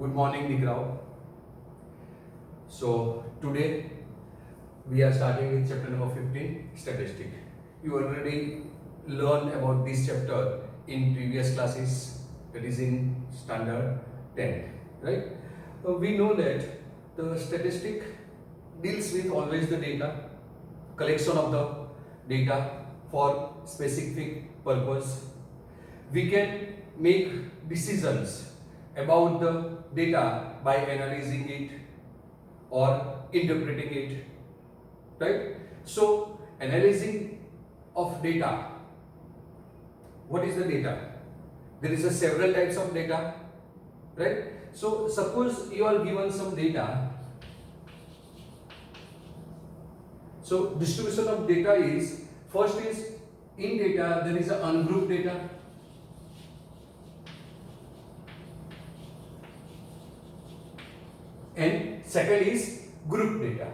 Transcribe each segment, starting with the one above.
Good morning, Nigrao. So today we are starting with chapter number 15, statistic. You already learned about this chapter in previous classes, that is in standard 10, right? We know that the statistic deals with always the data, collection of the data for specific purpose. We can make decisions about the data by analyzing it or interpreting it, right? So analyzing of data, what is the data? There is a several types of data, right? So suppose you are given some data. So distribution of data is, first is in data there is a ungrouped data, and second is group data.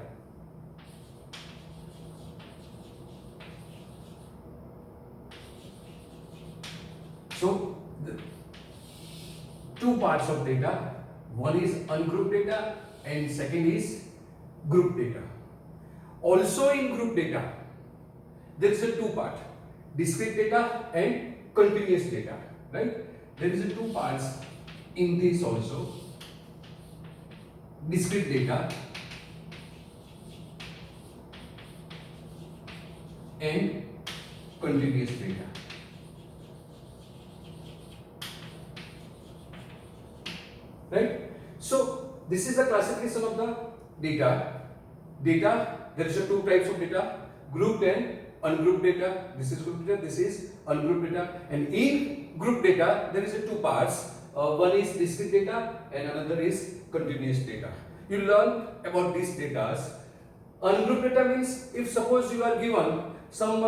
So the two parts of data, one is ungrouped data and second is group data. Also in group data there is a two part, discrete data and continuous data, right? There is a two parts in this also, discrete data and continuous data. Right? So this is the classification of the data. Data, there is a two types of data, grouped and ungrouped data. This is grouped data, this is ungrouped data. And in group data, there is a two parts. One is discrete data and another is continuous data. You learn about these data. Ungrouped data means if suppose you are given some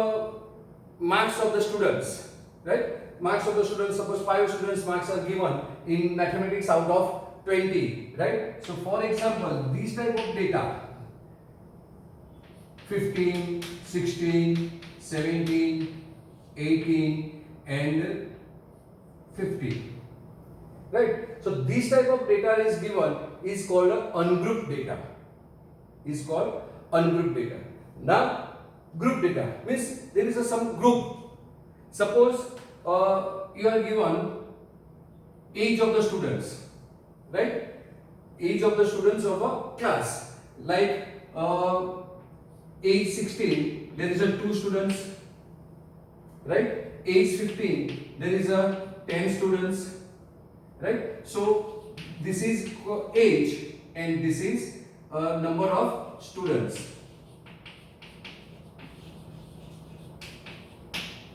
marks of the students, right? Marks of the students, suppose 5 students marks are given in mathematics out of 20, right? So for example, these type of data, 15, 16, 17, 18 and 15, right? So this type of data is given is called ungrouped data, is called ungrouped data. Now group data means there is some group. Suppose you are given age of the students, right? Age of the students of a class, like age 16 there is a 2 students, right? Age 15 there is a 10 students, right? So this is age and this is number of students,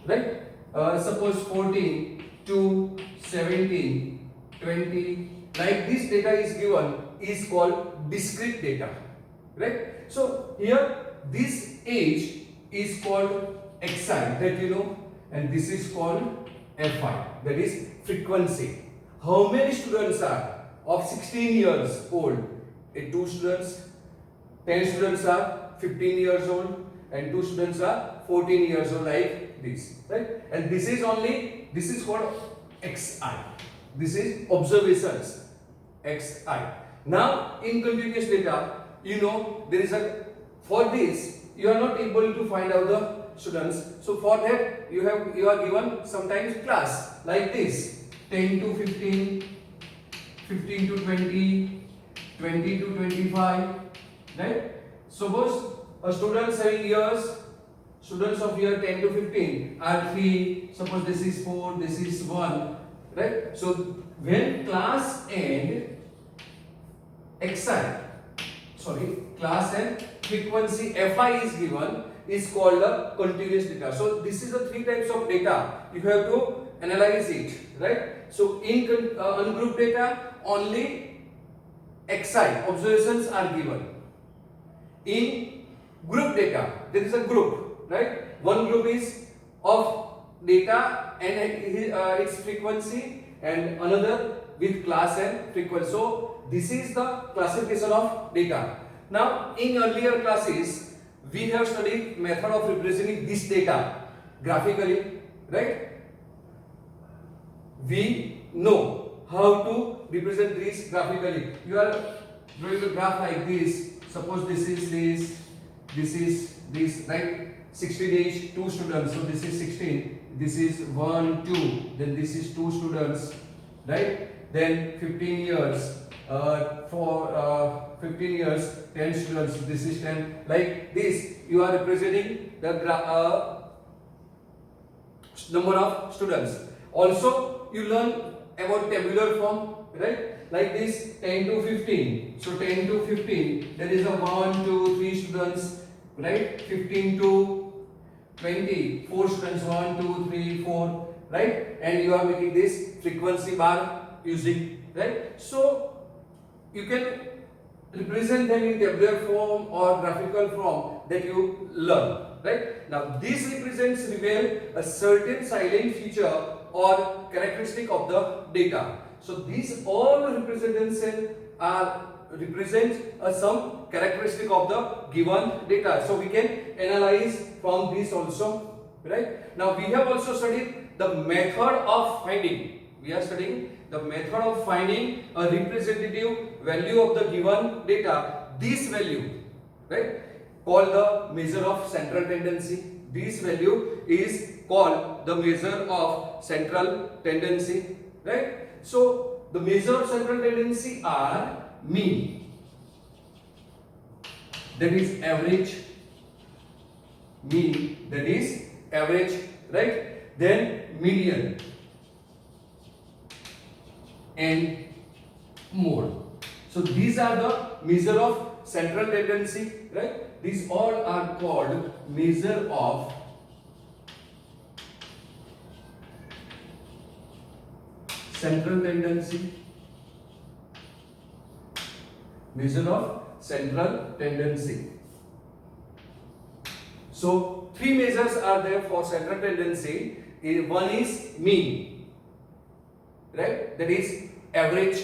right? Suppose 14 to 17, 20, like this data is given is called discrete data, right? So here this age is called xi, that you know, and this is called fi, that is frequency. How many students are of 16 years old? 2 students. 10 students are 15 years old and 2 students are 14 years old, like this, right? And this is only, this is called xi. This is observations, xi. Now in continuous data, you know, there is a, for this you are not able to find out the students. So for that you are given sometimes class like this, 10 to 15, 15 to 20, 20 to 25, right? Suppose students having years, students of year 10 to 15 are 3, suppose this is 4, this is 1, right? So when class and class and frequency fi is given is called a continuous data. So this is the 3 types of data, you have to analyze it, right? So in ungrouped data only xi, observations are given. In group data there is a group, right? One group is of data and its frequency and another with class and frequency. So this is the classification of data. Now in earlier classes we have studied method of representing this data graphically, right? We know how to represent this graphically. You are drawing a graph like this. Suppose this is this, right? 16 age, 2 students. So this is 16. This is 1, 2. Then this is 2 students, right? Then 15 years. For 15 years, 10 students. This is 10. Like this, you are representing the number of students. Also, you learn about tabular form, right? Like this, 10 to 15. So 10 to 15, there is a 1, 2, 3 students, right? 15 to 20, 4 students, 1, 2, 3, 4, right? And you are making this frequency bar using, right? So you can represent them in tabular form or graphical form that you learn, right? Now this represents reveal a certain silent feature or characteristic of the data. So these all representation are represent some characteristic of the given data. So we can analyze from this also, right? Now we have also studied the method of finding. We are studying the method of finding a representative value of the given data. This value, right, called the measure of central tendency. This value is called the measure of central tendency, right? So the measure of central tendency are mean, that is average, mean, that is average, right? Then median and mode. So these are the measure of central tendency, right? These all are called measure of central tendency. Measure of central tendency. So three measures are there for central tendency. One is mean, right? That is average.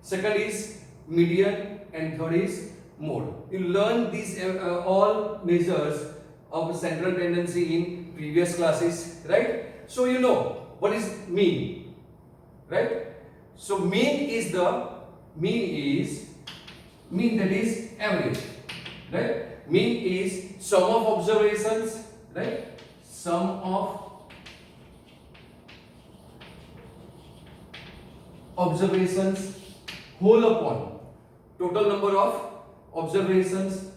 Second is median, and third is mode. You learn these all measures of central tendency in previous classes, right? So you know what is mean, right? So mean that is average, right? Mean is sum of observations, right? Sum of observations whole upon total number of observations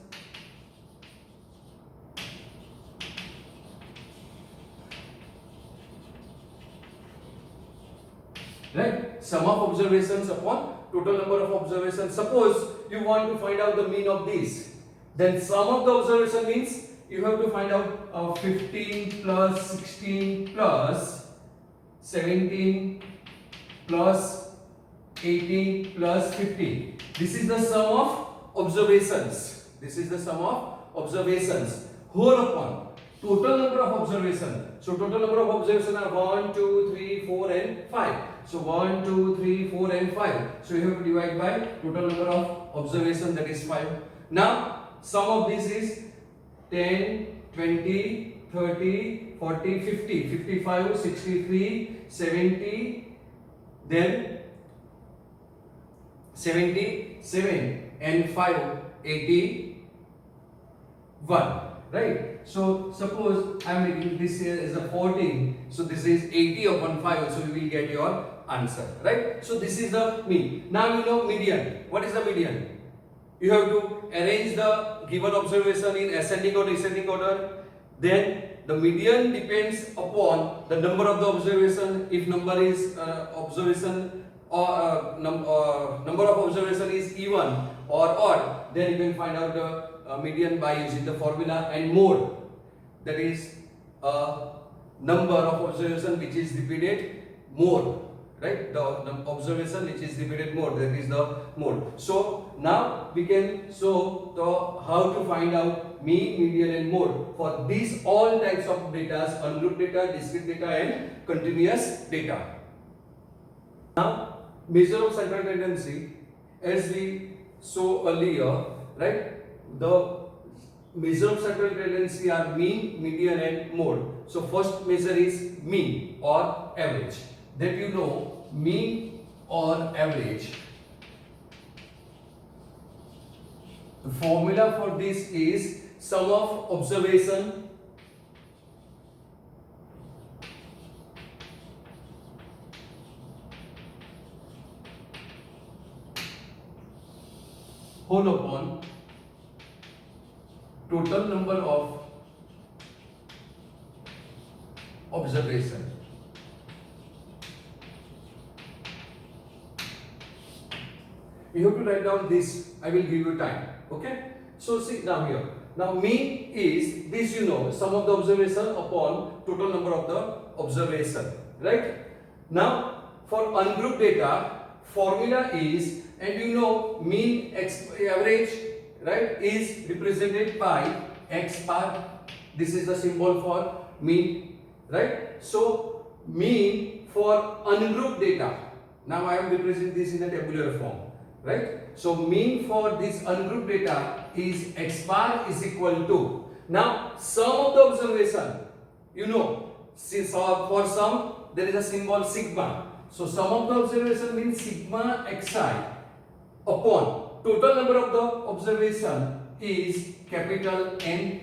right? Sum of observations upon total number of observations. Suppose you want to find out the mean of this, then sum of the observation means you have to find out 15 plus 16 plus 17 plus 18 plus 15. This is the sum of observations. This is the sum of observations whole upon total number of observations. So total number of observations are 1, 2, 3, 4 and 5. So 1, 2, 3, 4 and 5. So you have to divide by total number of observations, that is 5. Now sum of this is 10, 20, 30, 40, 50, 55, 63, 70, then 77 and 5, 81, right? So suppose I am making this here as a 14, so this is 80 upon 5, so you will get your answer, right? So this is the mean. Now you know median. What is the median? You have to arrange the given observation in ascending or descending order. Then the median depends upon the number of the observation. If number is observation or number of observation is even or odd, then you can find out the median by using the formula. And mode, that is number of observation which is repeated more, right? The observation which is repeated more, that is the mode. So now we can show how to find out mean, median and mode for these all types of data: ungrouped data, discrete data and continuous data. Now measure of central tendency, as we saw earlier, right? The measure of central tendency are mean, median and mode. So first measure is mean or average. That you know, mean or average. The formula for this is sum of observation whole upon total number of observation. You have to write down this. I will give you time. Okay. So see now here. Now mean is this, you know, sum of the observation upon total number of the observation. Right. Now for ungrouped data, formula is, and you know, mean average, right, is represented by x bar. This is the symbol for mean, right? So mean for ungrouped data. Now I am representing this in a tabular form, right? So mean for this ungrouped data is x bar is equal to, now sum of the observation, you know, since for sum there is a symbol sigma. So sum of the observation means sigma xi upon total number of the observation is capital N,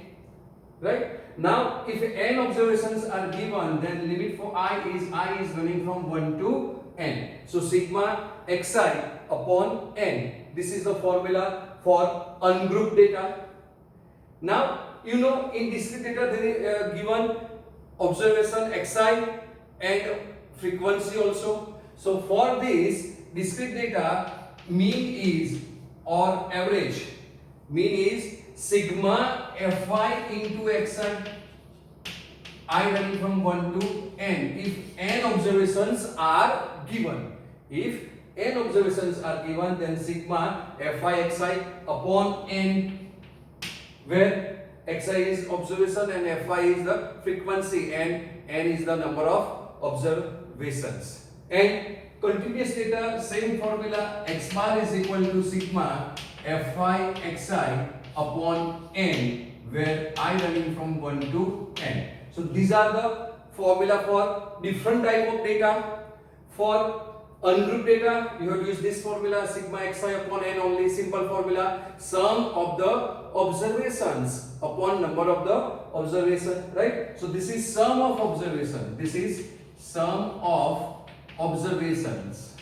right? Now if n observations are given, then limit for I is running from 1 to n. So sigma xi upon n. This is the formula for ungrouped data. Now you know, in discrete data there is given observation xi and frequency also. So for this discrete data, mean is, or average, mean is sigma fi into xi, I running from 1 to n, if n observations are given. If n observations are given, then sigma fi xi upon n, where xi is observation and fi is the frequency and n is the number of observations. And continuous data, same formula, x bar is equal to sigma fi xi upon n, where I running from 1 to n. So these are the formula for different type of data. For ungrouped data, you have to use this formula, sigma xi upon n only, simple formula, sum of the observations upon number of the observation, right? So this is sum of observation. This is sum of observations,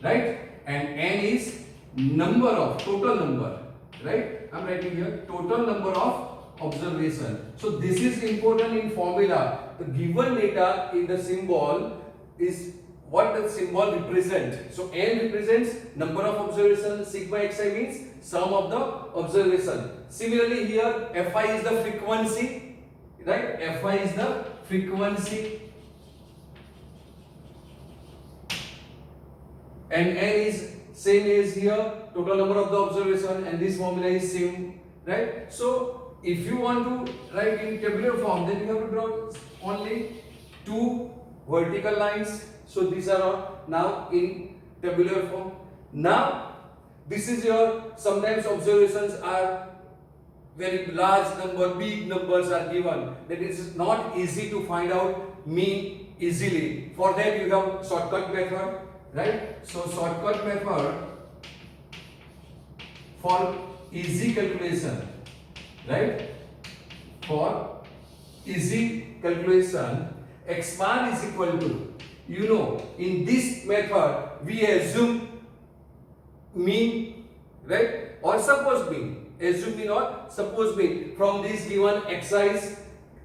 right? And n is number of, total number, right? I am writing here total number of observation. So this is important in formula. The given data in the symbol is what the symbol represent. So n represents number of observation, sigma xi means sum of the observation. Similarly here fi is the frequency, right? Fi is the frequency and n is same as here, total number of the observation, and this formula is same, right? So if you want to write in tabular form, then you have to draw only two vertical lines. So these are all now in tabular form. Now this is your, sometimes observations are very large number, big numbers are given, that it is not easy to find out mean easily. For that you have shortcut method, right? So shortcut method for easy calculation, right? For easy calculation, x bar is equal to, you know, in this method we assume mean, right? Or suppose mean, assume mean or suppose mean from this given exercise.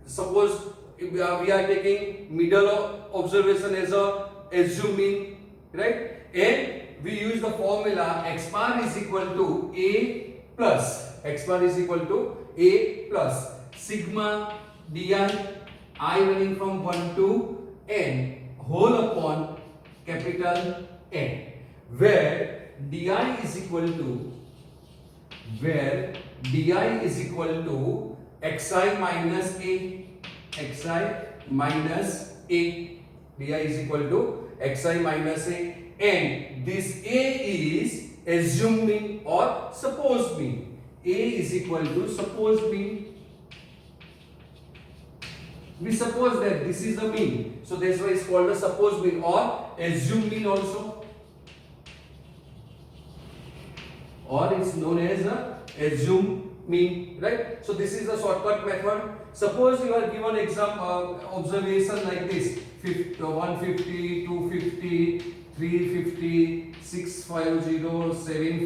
Suppose we are taking middle of observation as a assume mean, right? And we use the formula x bar is equal to a plus, x bar is equal to a plus sigma di I running from 1 to n whole upon capital N, where di is equal to, xi minus a, di is equal to xi minus a, and this a is assumed mean or supposed mean. A is equal to supposed mean. We suppose that this is the mean, so that's why it's called the supposed mean or assumed mean also. or it's known as assume mean, right? So this is the shortcut method. Suppose you are given observation like this: 150, 250, 350, 650, 750,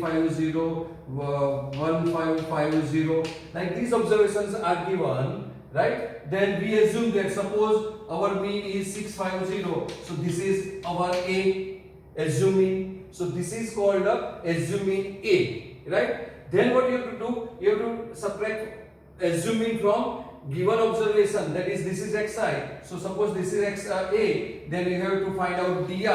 1550. Like these observations are given, right? Then we assume that suppose our mean is 650, so this is our A, assuming. So this is called assuming A, right? Then what you have to do? You have to subtract assuming from given observation, that is this is xi. So suppose this is A, then you have to find out di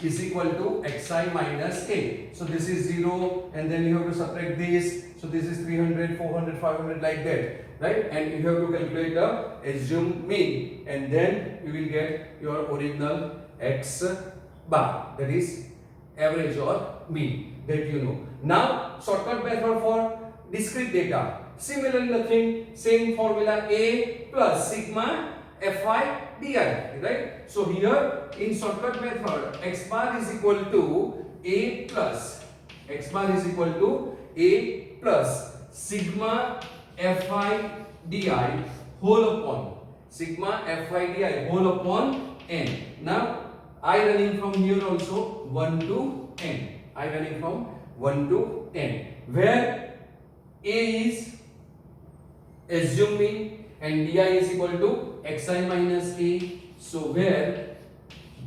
is equal to xi minus A. So this is 0, and then you have to subtract this. So this is 300, 400, 500, like that, right? And you have to calculate the assume mean, and then you will get your original x bar, that is average or mean, that you know. Now shortcut method for discrete data. Similarly, nothing, same formula, A plus sigma Fi di, right? So here in shortcut method, x bar is equal to A plus, x bar is equal to A plus sigma Fi di whole upon, sigma Fi di whole upon n. Now I running from here also 1 to n, I running from 1 to n, where A is assuming and di is equal to xi minus A. So where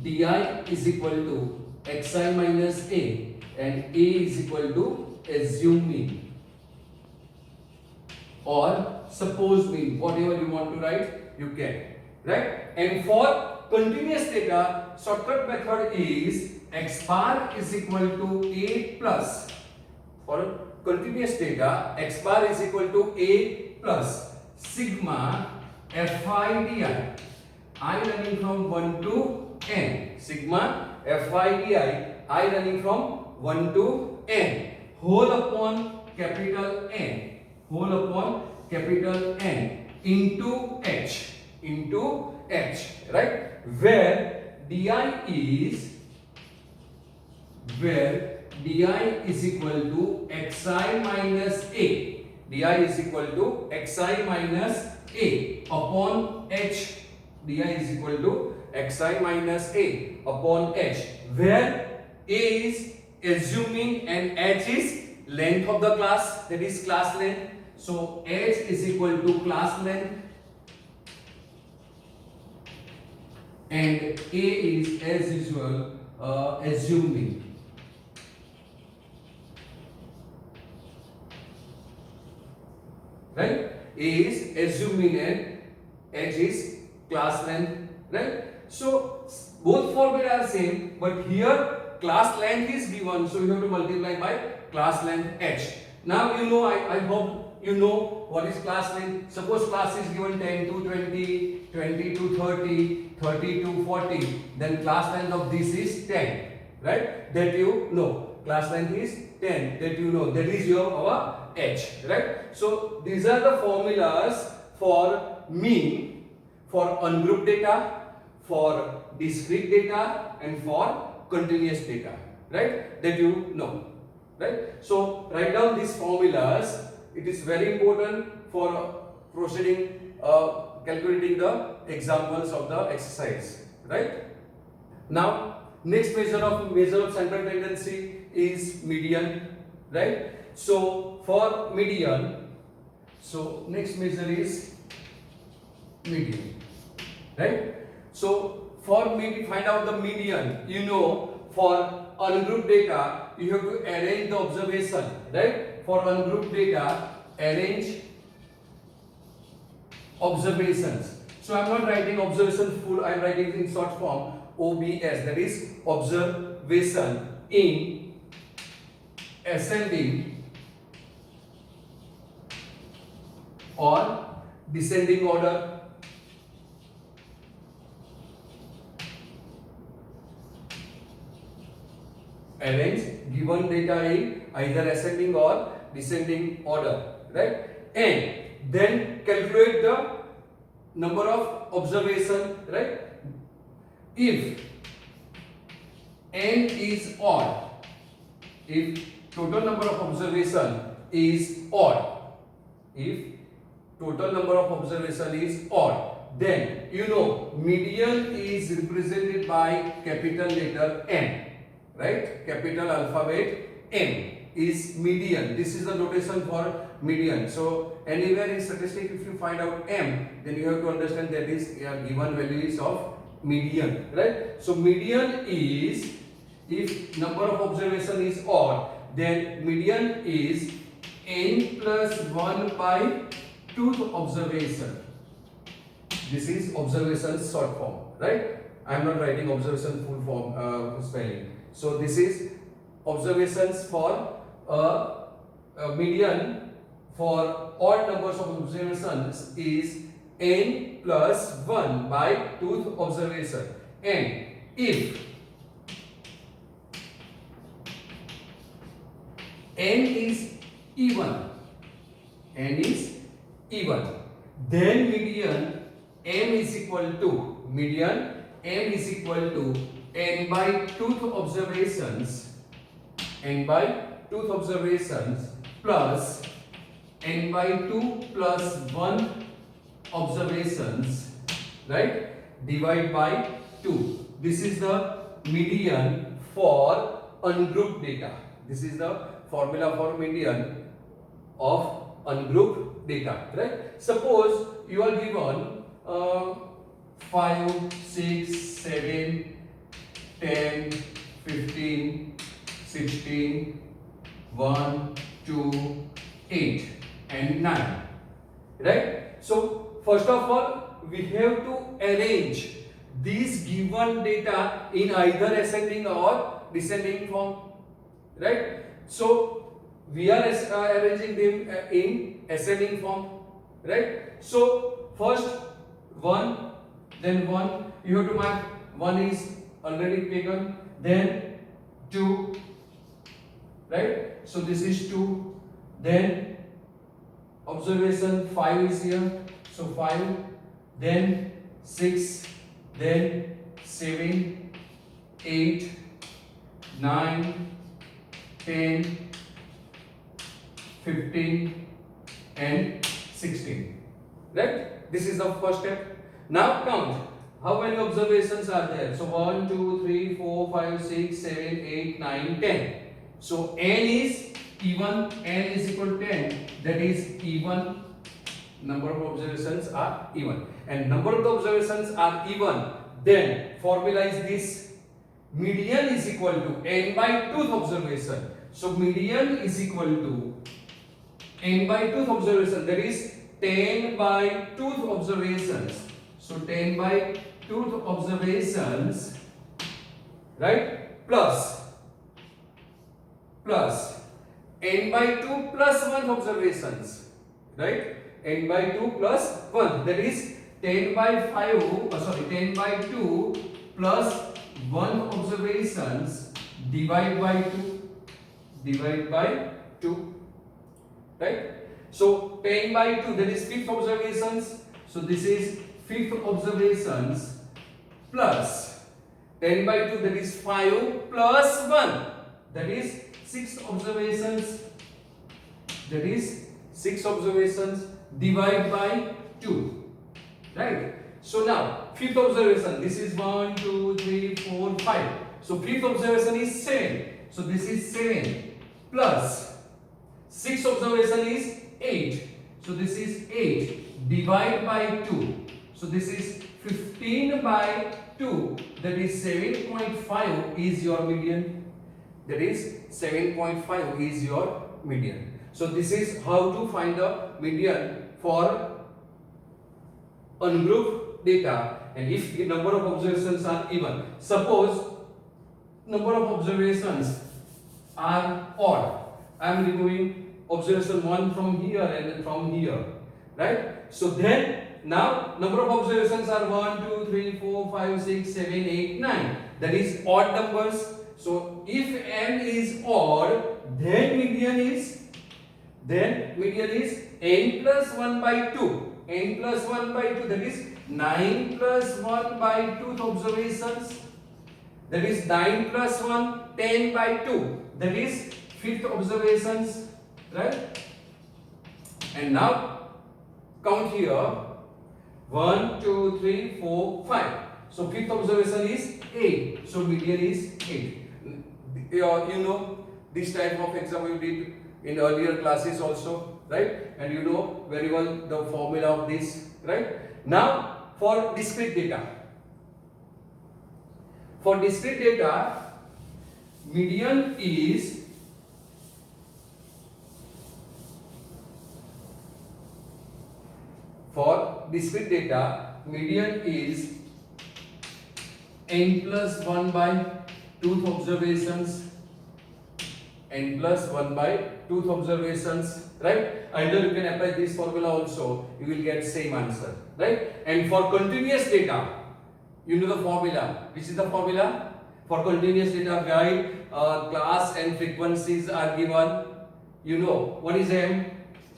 di is equal to xi minus A and A is equal to assuming or suppose mean, whatever you want to write, you can, right? And for continuous data, shortcut method is x bar is equal to A plus, for continuous data, x bar is equal to A plus sigma Fi di, I running from 1 to n, sigma Fi di, I running from 1 to n, whole upon capital N, whole upon capital N into h, right? Where di is equal to xi minus A, di is equal to xi minus A upon h, di is equal to xi minus A upon h, where A is assuming and h is length of the class, that is class length. So h is equal to class length and A is as usual assuming. Right? A is assuming and h is class length, right? So both formula are same, but here class length is given, so you have to multiply by class length h. Now you know, I hope you know what is class length. Suppose class is given 10 to 20, 20 to 30, 30 to 40, then class length of this is 10, right? That you know. Class length is 10, that you know. That is our h, right? So these are the formulas for mean, for ungrouped data, for discrete data, and for continuous data, right? That you know, right? So write down these formulas. It is very important for proceeding, calculating the examples of the exercise, right? Now next measure of central tendency is median, right? So for median, so next measure is median, right? So for find out the median, you know, for ungrouped data you have to arrange the observation, right? For ungrouped data, arrange observations. So I am not writing observation full, I am writing in short form OBS, that is observation in ascending or descending order. Arrange given data in either ascending or descending order, right? And then calculate the number of observation, right? If n is odd, if total number of observation is odd, if total number of observation is odd, then you know median is represented by capital letter M, right? Capital alphabet M is median. This is the notation for median. So anywhere in statistics, if you find out M, then you have to understand that is given value is of median, right? So median is, if number of observation is odd, then median is n plus 1 by tooth observation. This is observation short form, right? I am not writing observation full form spelling. So this is observations for median for odd numbers of observations is n plus 1 by tooth observation. And if n is even, then median M is equal to n by tooth observations plus n by 2 plus 1 observations, right, divide by 2. This is the median for ungrouped data. This is the formula for median of ungrouped data, right? Suppose you are given 5, 6, 7, 10, 15, 16, 1, 2, 8 and 9, right? So first of all, we have to arrange these given data in either ascending or descending form, right? So we are arranging them in ascending form, right? So first 1, then 1, you have to mark 1 is already taken, then 2, right? So this is 2, then observation 5 is here, so 5, then 6, then 7, 8, 9, 10, 15 and 16, right? This is the first step. Now count how many observations are there. So 1, 2, 3, 4, 5, 6, 7, 8, 9, 10. So n is even, n is equal to 10, that is even, number of observations are even, and number of the observations are even, then formula is this: median is equal to n by tooth observation. So median is equal to n by tooth observation, that is 10 by tooth observations. So 10 by tooth observations, right, plus n by 2 plus 1 observations, right, n by 2 plus 1, that is 10 by 2 plus 1 observations divide by 2, right? So 10 by 2, that is 5th observations, so this is 5th observations plus 10 by 2, that is 5 plus 1, that is 6 observations, that is 6 observations divide by 2, right? So now 5th observation, this is 1, 2, 3, 4, 5. So 5th observation is 7. So this is 7 plus 6th observation is 8. So this is 8 divide by 2. So this is 15 by 2. That is 7.5 is your median. That is 7.5 is your median. So this is how to find the median for ungrouped data, and if the number of observations are even. Suppose number of observations are odd. I am removing observation 1 from here and from here, right? So then now number of observations are 1, 2, 3, 4, 5, 6, 7, 8, 9. That is odd numbers. So if n is odd, then median is n plus 1 by 2. N plus 1 by 2, that is 9 plus 1 by 2 observations. That is 9 plus 1, 10 by 2. That is fifth observations, right? And now count here 1, 2, 3, 4, 5. So fifth observation is 8. So median is 8. You know this type of exam you did in earlier classes also, right? And you know very well the formula of this, right? Now for discrete data. For discrete data, median is n plus 1 by tooth observations, n plus 1 by tooth observations, right? Either you can apply this formula also, you will get same answer, right? And for continuous data, you know the formula. Which is the formula? For continuous data, guide, class and frequencies are given. You know what is M?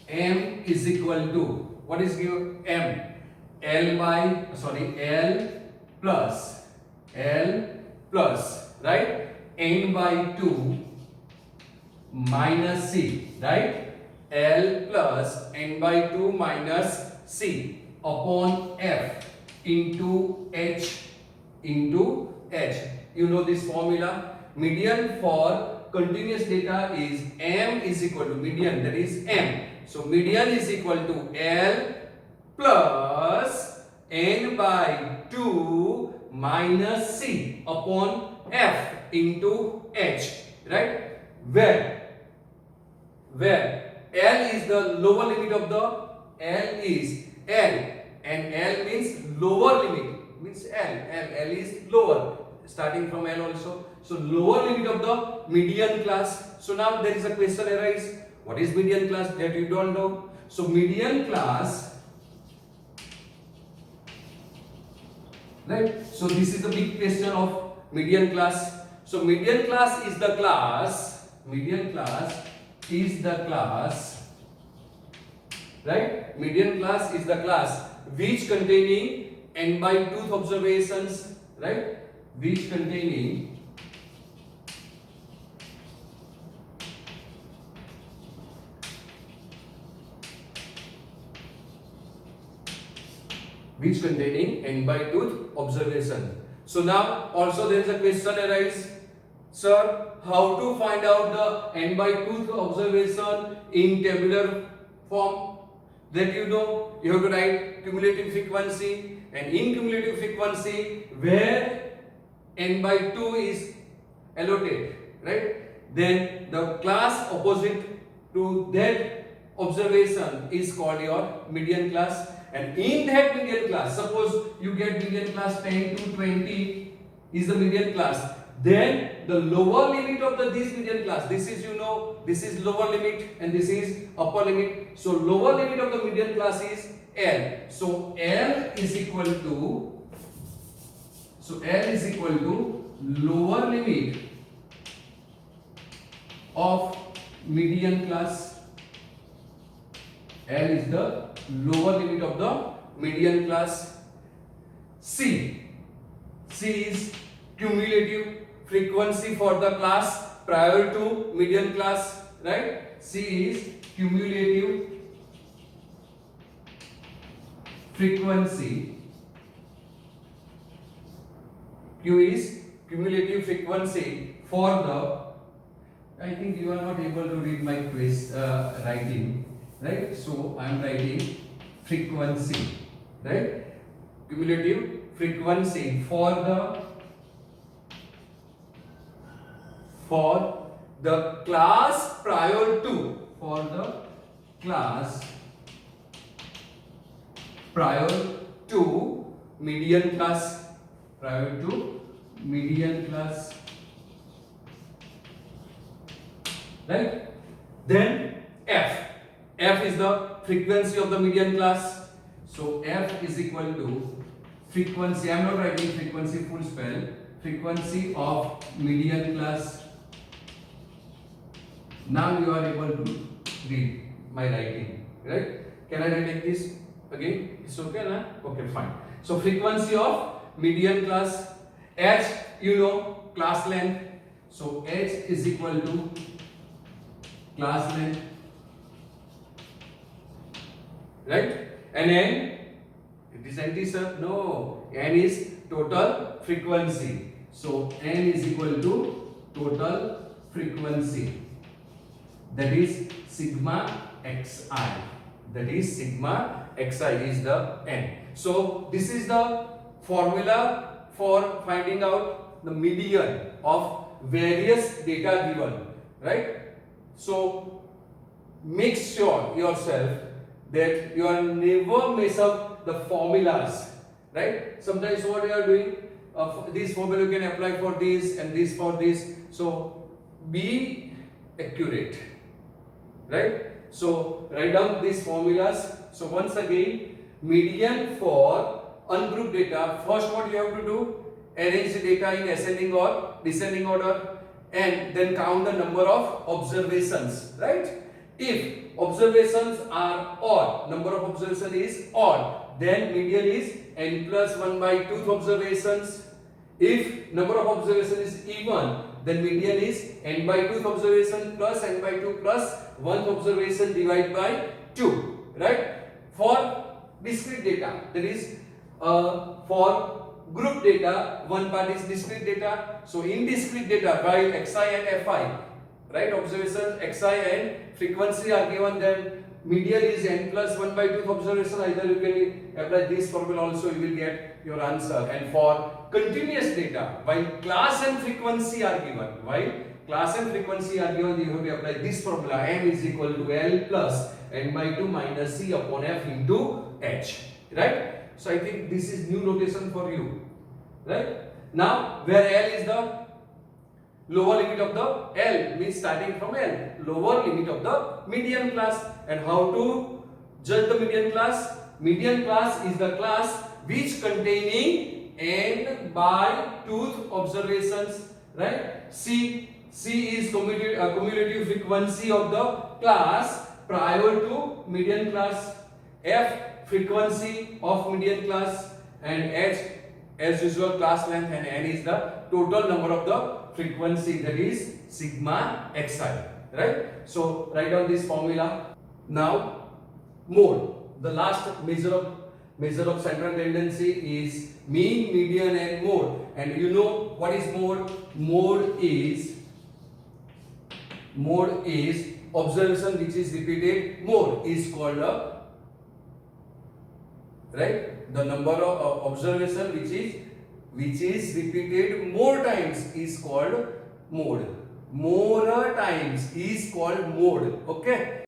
M is equal to, what is given? M. L plus, right? N by 2 minus C, right? L plus N by 2 minus C upon F into H. You know this formula. Median for continuous data is M is equal to median, that is M. So median is equal to L plus N by 2 minus C upon F into H, right? Where L is the lower limit of the L and L means lower limit, means L is lower, starting from L also. So lower limit of the median class. So now there is a question arise, what is median class, that you don't know. So median class, right? So this is the big question of median class. So median class is the class, right? Median class is the class which containing n by tooth observations, right? Which containing n by tooth observation. So now also there is a question arise, sir, how to find out the n by tooth observation in tabular form? That you know, you have to write cumulative frequency, and in cumulative frequency where n by 2 is allotted, right? Then the class opposite to that observation is called your median class. And in that median class, suppose you get median class 10 to 20 is the median class. Then the lower limit of this median class, this is, you know, this is lower limit and this is upper limit. So lower limit of the median class is L. So L is equal to lower limit of median class. L is the lower limit of the median class. C is cumulative frequency for the class prior to median class, right? C is cumulative frequency. Q is cumulative frequency for the, I think you are not able to read my quiz writing, right? So I am writing frequency, right? Cumulative frequency for the class prior to, median class, right? Then F is the frequency of the median class. So F is equal to frequency, I am not writing frequency full spell, frequency of median class. Now you are able to read my writing, right? Can I take this again? It's okay, na? Okay, fine. So frequency of median class. H, you know, class length. So H is equal to class length, right? And n, it is NT sir? No, n is total frequency. So n is equal to total frequency, that is sigma xi. That is sigma xi is the n. So this is the formula for finding out the median of various data given, right? So make sure yourself that you are never mess up the formulas, right? Sometimes what you are doing, this formula you can apply for this and this for this. So be accurate, right? So write down these formulas. So once again, median for ungrouped data. First, what you have to do? Arrange the data in ascending or descending order, and then count the number of observations, right? If observations are odd, number of observation is odd, then median is n plus 1 by 2th observations. If number of observation is even, then median is n by 2th observation plus n by 2 plus 1th observation divided by 2, right? For discrete data, that is for group data, one part is discrete data. So in discrete data, while xi and fi, right, observation xi and frequency are given, then median is n plus 1 by 2th observation. Either you can apply this formula also, you will get your answer. And for continuous data, while class and frequency are given, you have to apply this formula. M is equal to L plus n by 2 minus C upon F into H, right? So I think this is new notation for you, right? Now where L is the lower limit of the L, means starting from L, lower limit of the median class. And how to judge the median class? Median class is the class which containing n by 2th observations, right? C is cumulative frequency of the class prior to median class. F, frequency of median class. And H, as usual, class length. And n is the total number of the frequency, that is sigma xi, right? So write down this formula. Now mode, the last measure of central tendency is mean, median and mode. And you know what is mode? Mode is observation which is repeated. Mode is called a, right, the number of observation which is repeated more times is called mode. More times is called mode. Okay.